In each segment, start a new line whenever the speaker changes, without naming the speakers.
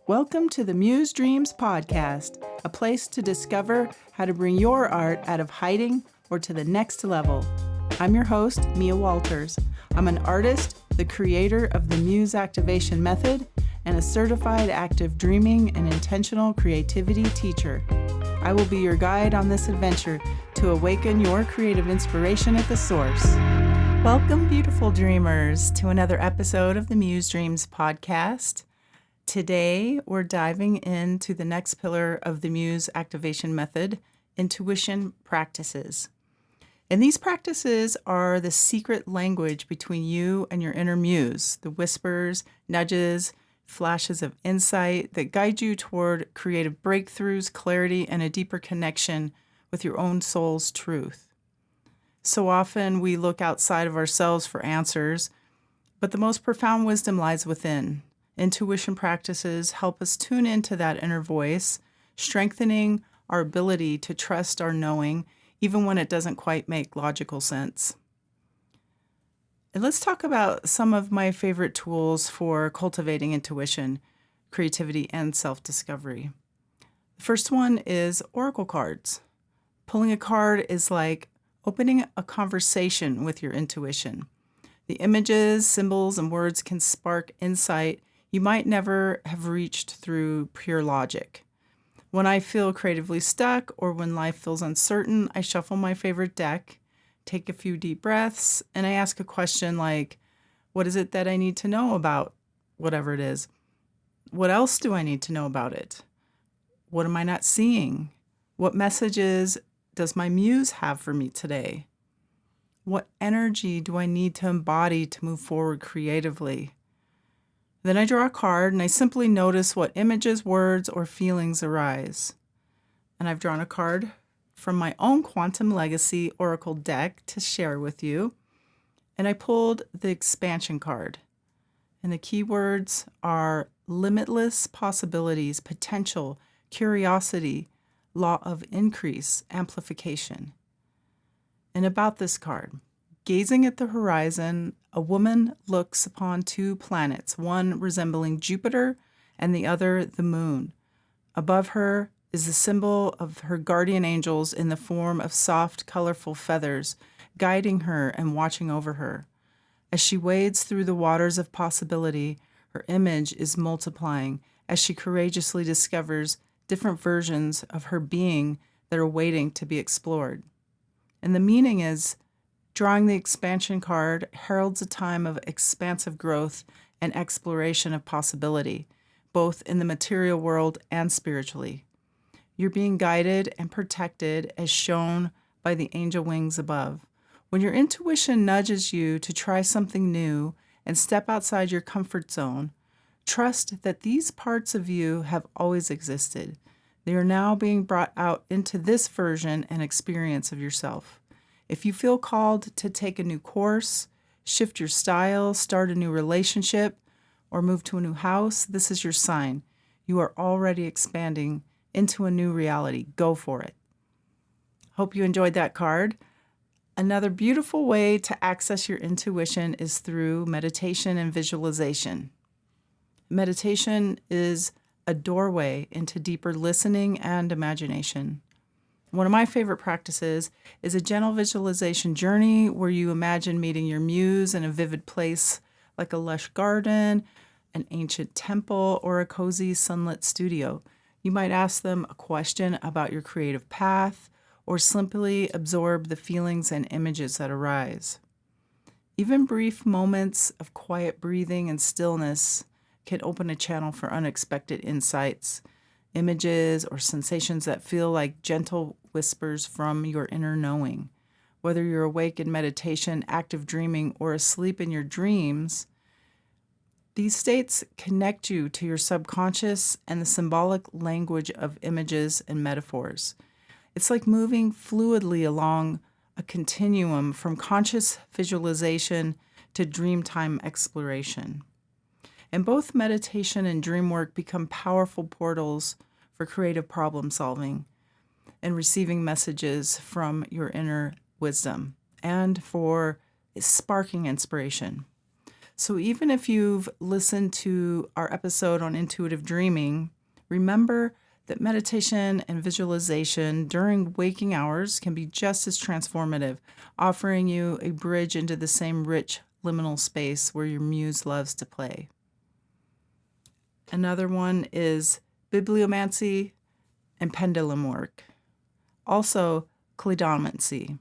Welcome to the Muse Dreams Podcast, a place to discover how to bring your art out of hiding or to the next level. I'm your host, Mia Walters. I'm an artist, the creator of the Muse Activation Method, and a certified active dreaming and intentional creativity teacher. I will be your guide on this adventure to awaken your creative inspiration at the source. Welcome, beautiful dreamers, to another episode of the Muse Dreams Podcast. Today, we're diving into the next pillar of the Muse Activation Method, intuition practices. And these practices are the secret language between you and your inner muse, the whispers, nudges, flashes of insight that guide you toward creative breakthroughs, clarity, and a deeper connection with your own soul's truth. So often we look outside of ourselves for answers, but the most profound wisdom lies within. Intuition practices help us tune into that inner voice, strengthening our ability to trust our knowing, even when it doesn't quite make logical sense. And let's talk about some of my favorite tools for cultivating intuition, creativity, and self-discovery. The first one is oracle cards. Pulling a card is like opening a conversation with your intuition. The images, symbols, and words can spark insight you might never have reached through pure logic. When I feel creatively stuck or when life feels uncertain, I shuffle my favorite deck, take a few deep breaths, and I ask a question like, what is it that I need to know about whatever it is? What else do I need to know about it? What am I not seeing? What messages does my muse have for me today? What energy do I need to embody to move forward creatively? Then I draw a card and I simply notice what images, words, or feelings arise. And I've drawn a card from my own Quantum Legacy Oracle deck to share with you. And I pulled the expansion card. And the keywords are limitless possibilities, potential, curiosity, law of increase, amplification. And about this card, gazing at the horizon, a woman looks upon two planets, one resembling Jupiter and the other the moon. Above her is the symbol of her guardian angels in the form of soft, colorful feathers, guiding her and watching over her. As she wades through the waters of possibility, her image is multiplying as she courageously discovers different versions of her being that are waiting to be explored. And the meaning is, drawing the expansion card heralds a time of expansive growth and exploration of possibility, both in the material world and spiritually. You're being guided and protected as shown by the angel wings above. When your intuition nudges you to try something new and step outside your comfort zone, trust that these parts of you have always existed. They are now being brought out into this version and experience of yourself. If you feel called to take a new course, shift your style, start a new relationship, or move to a new house, this is your sign. You are already expanding into a new reality. Go for it. Hope you enjoyed that card. Another beautiful way to access your intuition is through meditation and visualization. Meditation is a doorway into deeper listening and imagination. One of my favorite practices is a gentle visualization journey where you imagine meeting your muse in a vivid place like a lush garden, an ancient temple, or a cozy sunlit studio. You might ask them a question about your creative path or simply absorb the feelings and images that arise. Even brief moments of quiet breathing and stillness can open a channel for unexpected insights, images, or sensations that feel like gentle whispers from your inner knowing. Whether you're awake in meditation, active dreaming, or asleep in your dreams, these states connect you to your subconscious and the symbolic language of images and metaphors. It's like moving fluidly along a continuum from conscious visualization to dreamtime exploration. And both meditation and dream work become powerful portals for creative problem solving and receiving messages from your inner wisdom and for sparking inspiration. So even if you've listened to our episode on intuitive dreaming, remember that meditation and visualization during waking hours can be just as transformative, offering you a bridge into the same rich liminal space where your muse loves to play. Another one is bibliomancy and pendulum work. Also, kleidomancy.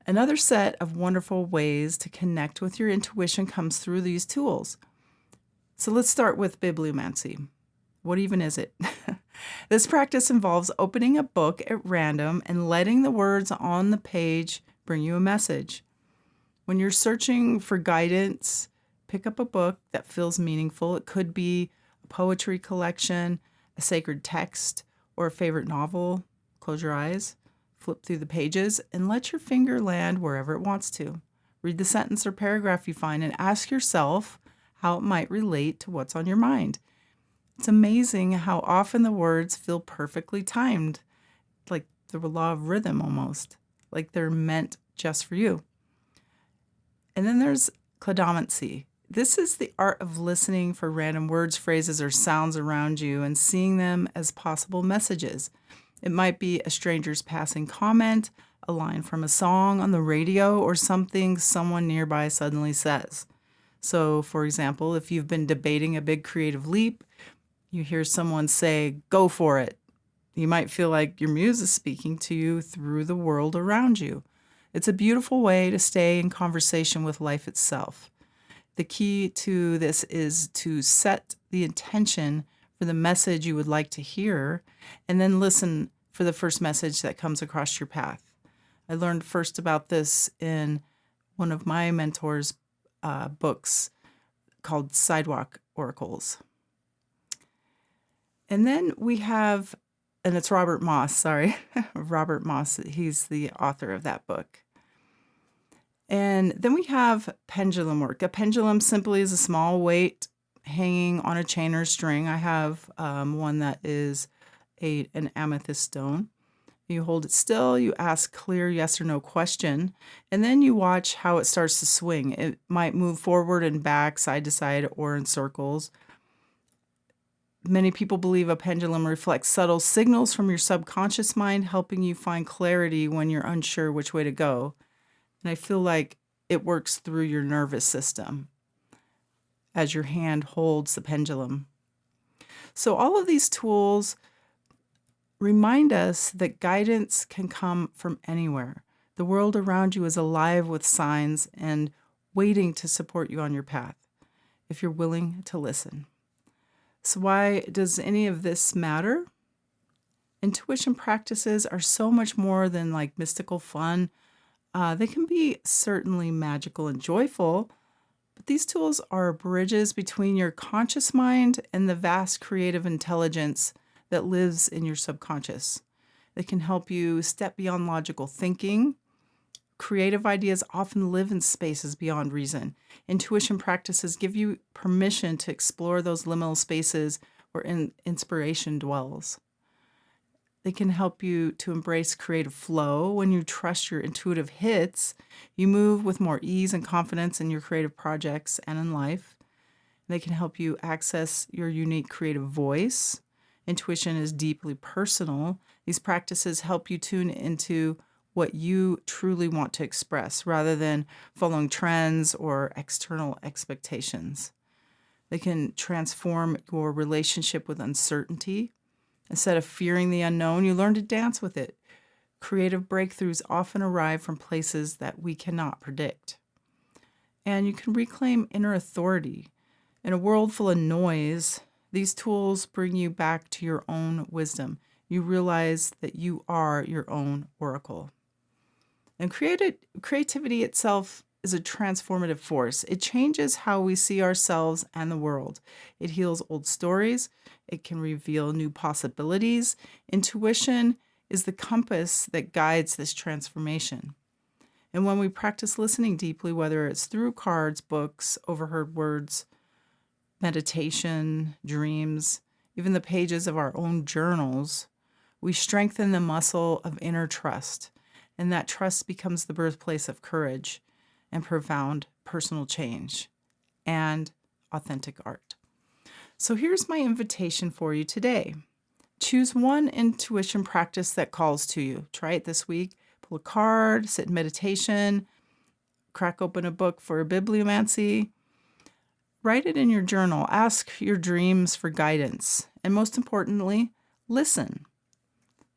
Another set of wonderful ways to connect with your intuition comes through these tools. So let's start with bibliomancy. What even is it? This practice involves opening a book at random and letting the words on the page bring you a message. When you're searching for guidance, pick up a book that feels meaningful. It could be a poetry collection, a sacred text, or a favorite novel. Close your eyes. Flip through the pages and let your finger land wherever it wants to. Read the sentence or paragraph you find and ask yourself how it might relate to what's on your mind. It's amazing how often the words feel perfectly timed, like the law of rhythm almost, like they're meant just for you. And then there's kleidomancy. This is the art of listening for random words, phrases, or sounds around you and seeing them as possible messages. It might be a stranger's passing comment, a line from a song on the radio, or something someone nearby suddenly says. So, for example, if you've been debating a big creative leap, you hear someone say, "Go for it." You might feel like your muse is speaking to you through the world around you. It's a beautiful way to stay in conversation with life itself. The key to this is to set the intention for the message you would like to hear, and then listen for the first message that comes across your path. I learned first about this in one of my mentor's books called Sidewalk Oracles. And then we have, and it's Robert Moss, Robert Moss, he's the author of that book. And then we have pendulum work. A pendulum simply is a small weight hanging on a chain or string. I have one that is an amethyst stone. You hold it still, you ask clear yes or no question, and then you watch how it starts to swing. It might move forward and back, side to side, or in circles. Many people believe a pendulum reflects subtle signals from your subconscious mind, helping you find clarity when you're unsure which way to go. And I feel like it works through your nervous system as your hand holds the pendulum. So all of these tools remind us that guidance can come from anywhere. The world around you is alive with signs and waiting to support you on your path, if you're willing to listen. So why does any of this matter? Intuition practices are so much more than like mystical fun. They can be certainly magical and joyful, but these tools are bridges between your conscious mind and the vast creative intelligence that lives in your subconscious. They can help you step beyond logical thinking. Creative ideas often live in spaces beyond reason. Intuition practices give you permission to explore those liminal spaces where inspiration dwells. They can help you to embrace creative flow. When you trust your intuitive hits, you move with more ease and confidence in your creative projects and in life. They can help you access your unique creative voice. Intuition is deeply personal. These practices help you tune into what you truly want to express rather than following trends or external expectations. They can transform your relationship with uncertainty. Instead of fearing the unknown, you learn to dance with it. Creative breakthroughs often arrive from places that we cannot predict. And you can reclaim inner authority. In a world full of noise, these tools bring you back to your own wisdom. You realize that you are your own oracle. And creativity itself is a transformative force. It changes how we see ourselves and the world. It heals old stories. It can reveal new possibilities. Intuition is the compass that guides this transformation. And when we practice listening deeply, whether it's through cards, books, overheard words, meditation, dreams, even the pages of our own journals, we strengthen the muscle of inner trust. And that trust becomes the birthplace of courage and profound personal change. and authentic art. So here's my invitation for you today. Choose one intuition practice that calls to you. Try it this week. Pull a card, sit in meditation, crack open a book for bibliomancy. Write it in your journal. Ask your dreams for guidance. And most importantly, listen.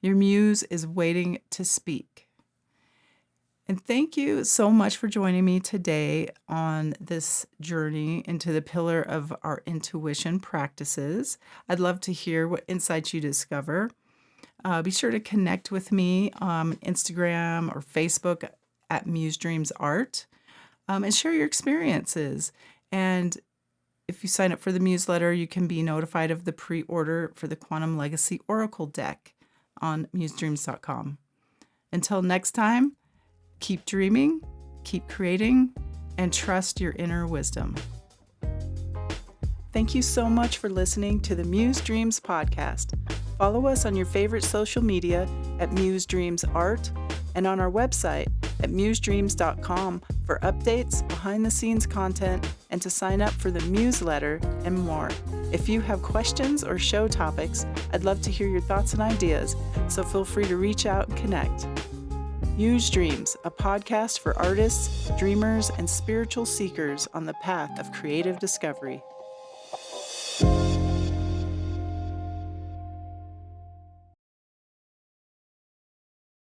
Your muse is waiting to speak. And thank you so much for joining me today on this journey into the pillar of our intuition practices. I'd love to hear what insights you discover. Be sure to connect with me on Instagram or Facebook at Muse Dreams Art, and share your experiences. And if you sign up for the newsletter, you can be notified of the pre-order for the Quantum Legacy Oracle deck on musedreams.com. Until next time, keep dreaming, keep creating, and trust your inner wisdom. Thank you so much for listening to the Muse Dreams podcast. Follow us on your favorite social media at Muse Dreams Art and on our website at musedreams.com for updates, behind-the-scenes content, and to sign up for the newsletter and more. If you have questions or show topics, I'd love to hear your thoughts and ideas, so feel free to reach out and connect. Muse Dreams, a podcast for artists, dreamers, and spiritual seekers on the path of creative discovery.